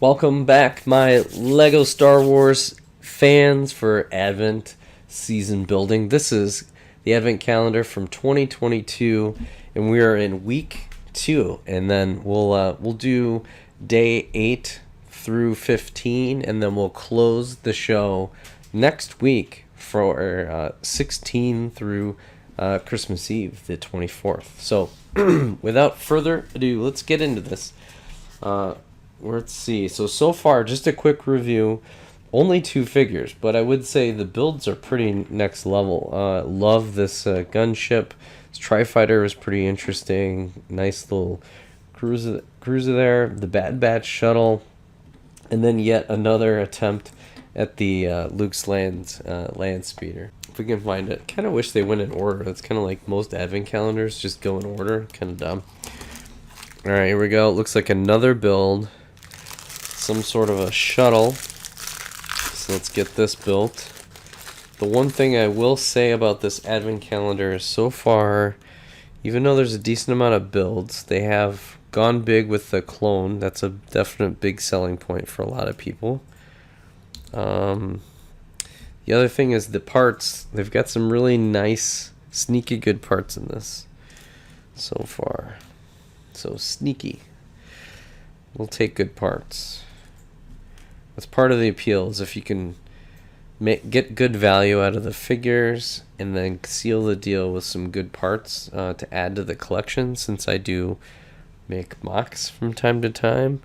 Welcome back, my Lego Star Wars fans, for Advent season building. This is the Advent calendar from 2022, and we are in week 2. And then we'll do day 8 through 15, and then we'll close the show next week for 16 through Christmas Eve, the 24th. So, without further ado, let's get into this. Let's see. So far, just a quick review. Only 2 figures, but I would say the builds are pretty next level. Love this gunship. This Tri-Fighter was pretty interesting. Nice little cruiser there. The Bad Batch shuttle. And then yet another attempt at the Luke's land speeder. If we can find it. Kind of wish they went in order. That's kind of like most Advent calendars, just go in order. Kind of dumb. Alright, here we go. It looks like another build. Some sort of a shuttle. So let's get this built. The one thing I will say about this Advent calendar is so far, even though there's a decent amount of builds, they have gone big with the clone. That's a definite big selling point for a lot of people. The other thing is the parts. They've got some really nice, sneaky good parts in this so far. So sneaky. We'll take good parts. That's part of the appeal, is if you can get good value out of the figures and then seal the deal with some good parts to add to the collection. Since I do make mocks from time to time,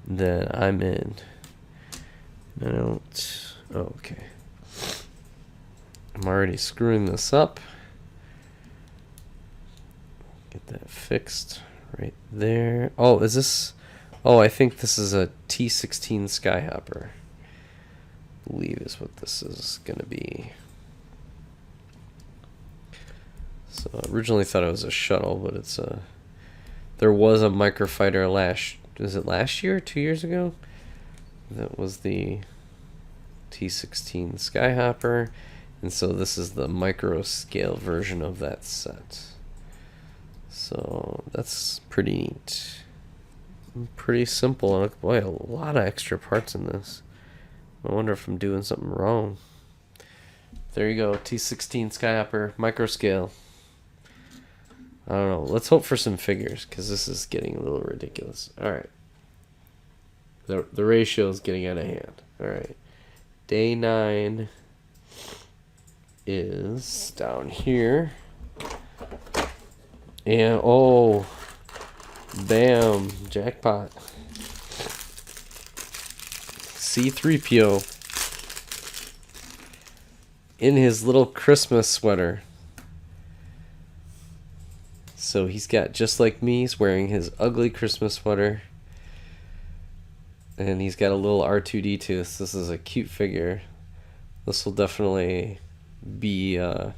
then I'm in. I don't... Oh, okay. I'm already screwing this up. Get that fixed right there. Oh, is this... Oh, I think this is a T-16 Skyhopper. I believe is what this is going to be. So I originally thought it was a shuttle, but it's a... There was a microfighter last year? 2 years ago? That was the T-16 Skyhopper. And so this is the micro scale version of that set. So that's pretty neat. Pretty simple. And boy, a lot of extra parts in this. I wonder if I'm doing something wrong. There you go. T-16 Skyhopper, micro scale. I don't know. Let's hope for some figures, because this is getting a little ridiculous. Alright. The ratio is getting out of hand. Alright. Day 9 is down here. And, oh... Bam, jackpot. C-3PO in his little Christmas sweater. So he's got, just like me, he's wearing his ugly Christmas sweater. And he's got a little R2-D2. So this is a cute figure. This will definitely be... this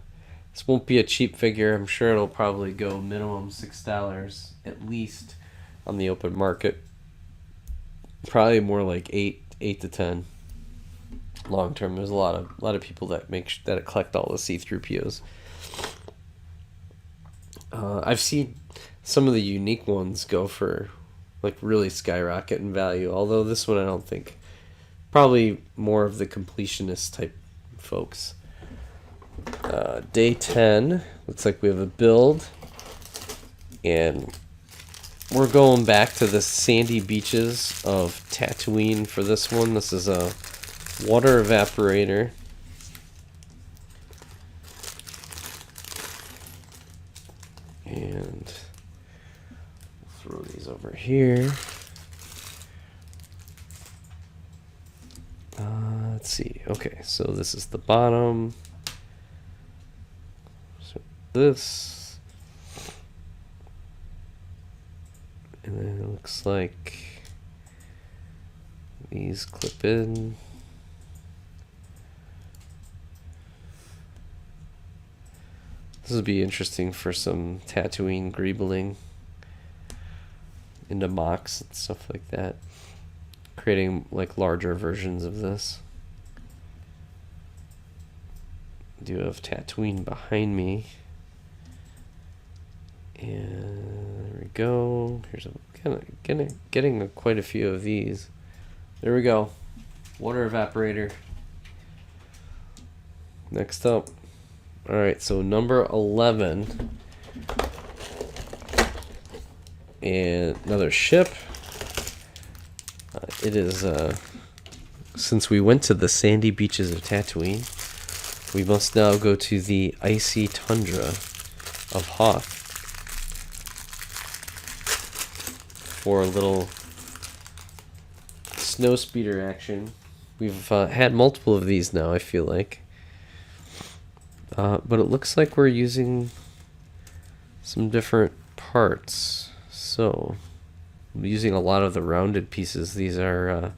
won't be a cheap figure. I'm sure it'll probably go minimum $6 at least on the open market. Probably more like 8 to 10 long term. There's a lot of people that collect all the C-3POs. I've seen some of the unique ones go for like really skyrocket in value. Although this one I don't think. Probably more of the completionist type folks. Day 10, looks like we have a build, and we're going back to the sandy beaches of Tatooine for this one. This is a water evaporator. And throw these over here. Let's see. Okay, so this is the bottom. This, and then it looks like these clip in. This would be interesting for some Tatooine greebling into mocks and stuff like that, creating like larger versions of this. I do have Tatooine behind me. And there we go. Here's kind of getting quite a few of these. There we go. Water evaporator. Next up. Alright, so number 11. And another ship. It is, since we went to the sandy beaches of Tatooine, we must now go to the icy tundra of Hoth for a little snow speeder action. We've had multiple of these now, I feel like. But it looks like we're using some different parts. So, I'm using a lot of the rounded pieces. These are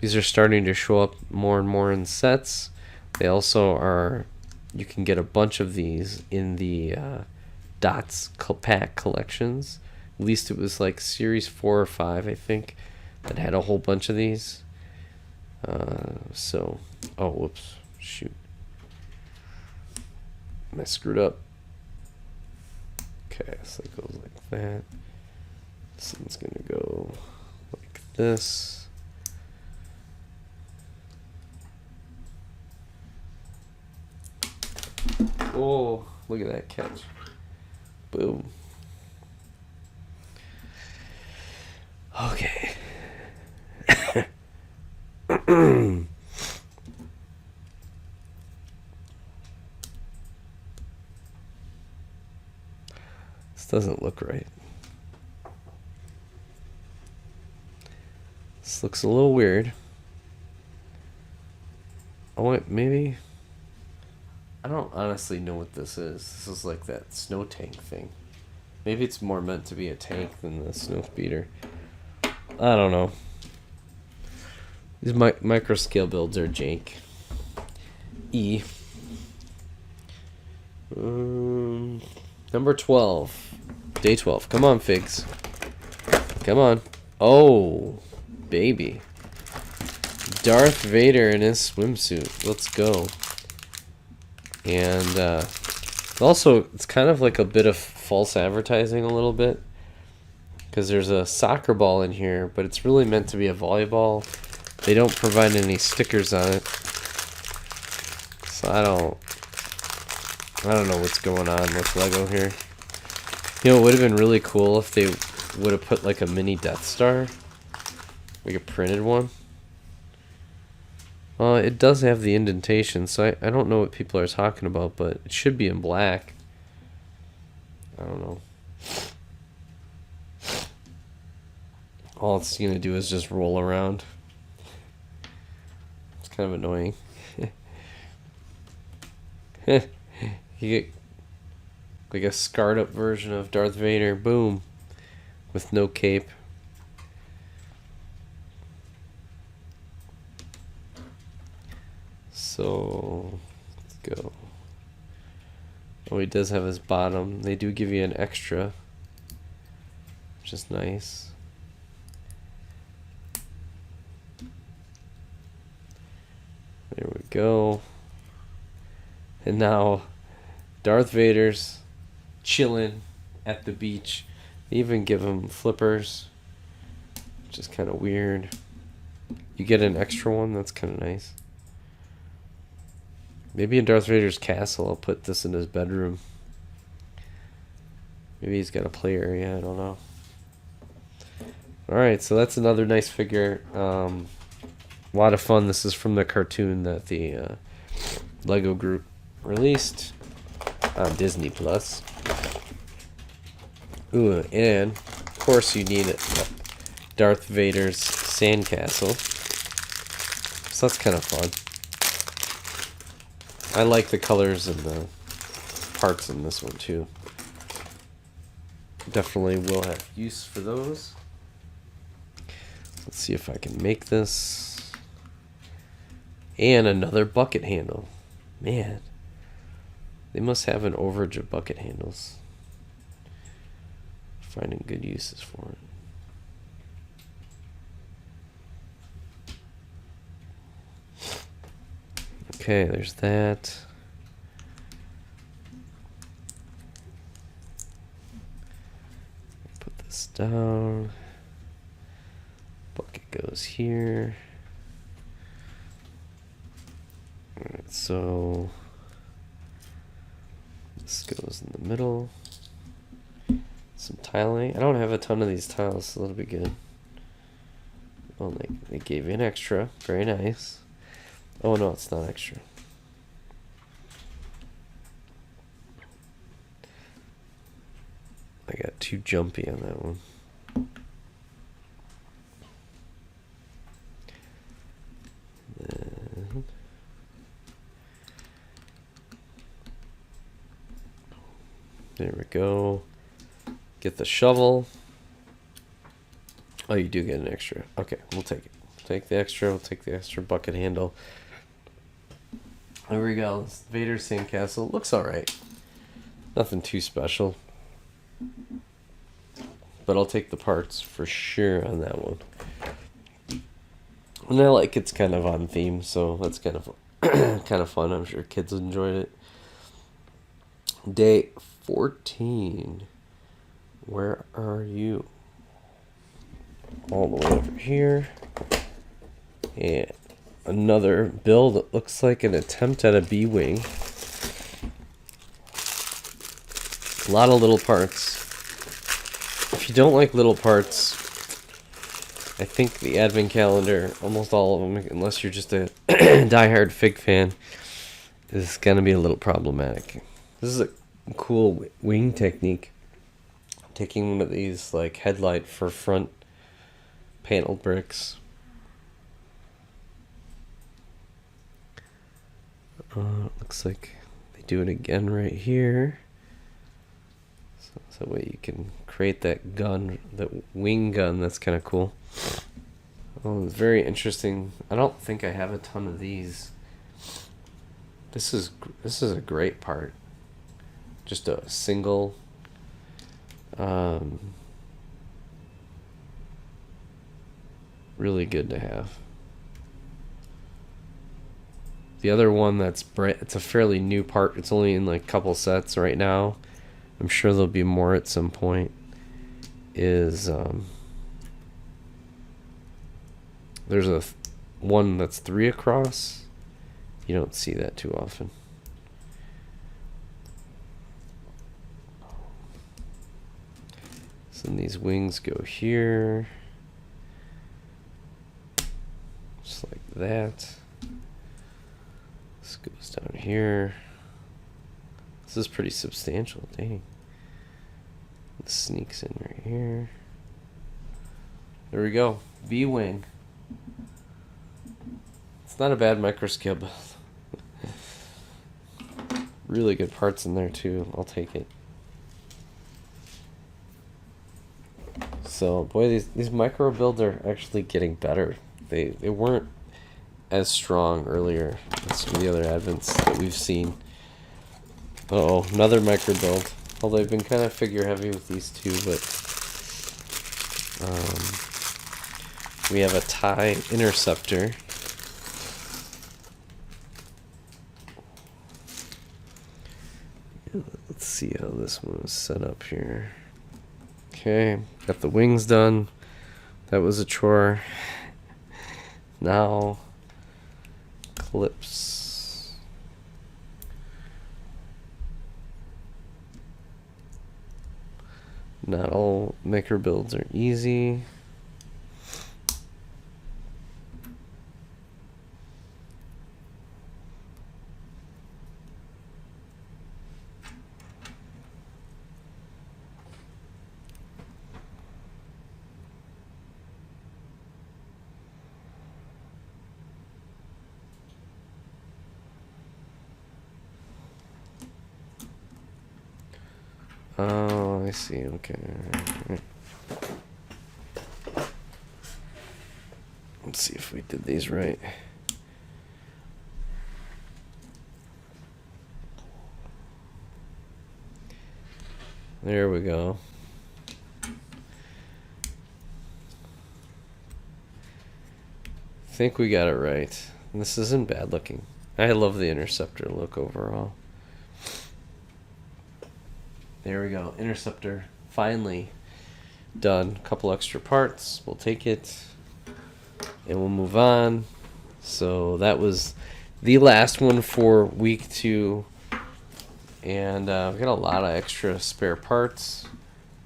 starting to show up more and more in sets. They also are, you can get a bunch of these in the Dots pack collections. At least it was like series 4 or 5, I think, that had a whole bunch of these. So, oh, whoops, shoot. I screwed up. Okay, so it goes like that. This one's gonna go like this. Oh, look at that catch. Boom. Okay. This doesn't look right. This looks a little weird. Oh wait, maybe. I don't honestly know what this is. This is like that snow tank thing. Maybe it's more meant to be a tank than the snow speeder. I don't know. These micro scale builds are jank. E. Number 12. Day 12. Come on, Figs. Come on. Oh, baby. Darth Vader in his swimsuit. Let's go. And also, it's kind of like a bit of false advertising a little bit. Because there's a soccer ball in here, but it's really meant to be a volleyball. They don't provide any stickers on it. So I don't know what's going on with Lego here. You know, it would have been really cool if they would have put like a mini Death Star. Like a printed one. It does have the indentation, so I don't know what people are talking about, but it should be in black. I don't know. All it's going to do is just roll around. It's kind of annoying. You get like a scarred up version of Darth Vader, boom, with no cape. So, let's go. Oh, he does have his bottom. They do give you an extra, which is nice. There we go. And now Darth Vader's chilling at the beach. They even give him flippers, which is kind of weird. You get an extra one, that's kind of nice. Maybe in Darth Vader's castle, I'll put this in his bedroom. Maybe he's got a play area, I don't know. Alright, so that's another nice figure. A lot of fun. This is from the cartoon that the Lego group released on Disney Plus. Ooh, and of course you need Darth Vader's sandcastle. So that's kind of fun. I like the colors and the parts in this one too. Definitely will have use for those. Let's see if I can make this. And another bucket handle. Man, they must have an overage of bucket handles. Finding good uses for it. Okay, there's that. Put this down. Bucket goes here. Alright, so this goes in the middle. Some tiling. I don't have a ton of these tiles, so that'll be good. Oh, they gave you an extra. Very nice. Oh no, it's not extra. I got too jumpy on that one. Then there we go. Get the shovel. Oh, you do get an extra. Okay, we'll take it. Take the extra. We'll take the extra bucket handle. There we go. This Vader's sandcastle. Looks alright. Nothing too special. But I'll take the parts for sure on that one. And I like it's kind of on theme, so that's kind of kind of fun. I'm sure kids enjoyed it. Day 14. Where are you? All the way over here. And another build that looks like an attempt at a B-wing. A lot of little parts. If you don't like little parts, I think the advent calendar, almost all of them, unless you're just a diehard Fig fan, is going to be a little problematic. This is a cool wing technique. Taking one of these like headlight for front panel bricks. Looks like they do it again right here. So that way you can create that gun, that wing gun. That's kind of cool. Oh, it's very interesting. I don't think I have a ton of these. This is a great part. Just a single. Really good to have. The other one that's it's a fairly new part. It's only in like a couple sets right now. I'm sure there'll be more at some point. Is there's a one that's 3 across. You don't see that too often. So then these wings go here. Just like that. This goes down here. This is pretty substantial, dang. This sneaks in right here. There we go. B-wing. It's not a bad micro-scale build. Really good parts in there too. I'll take it. So, boy, these micro builds are actually getting better. They weren't as strong earlier as some of the other advents that we've seen. Uh-oh, another micro build. Although I've been kind of figure heavy with these two, but we have a TIE interceptor. Let's see how this one is set up here. Okay, got the wings done. That was a chore. Now, clips. Not all maker builds are easy. Oh, I see. Okay. Let's see if we did these right. There we go. I think we got it right. And this isn't bad looking. I love the interceptor look overall. There we go. Interceptor finally done. A couple extra parts. We'll take it. and we'll move on. So that was the last one for week 2. And we got a lot of extra spare parts.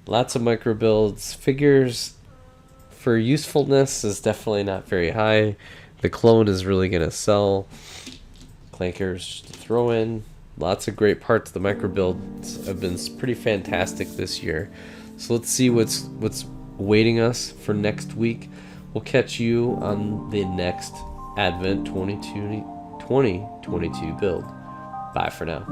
Lots of micro builds. Figures for usefulness is definitely not very high. The clone is really going to sell. Clankers to throw in. Lots of great parts. The micro builds have been pretty fantastic this year. So let's see what's awaiting us for next week. We'll catch you on the next Advent 2022 build. Bye for now.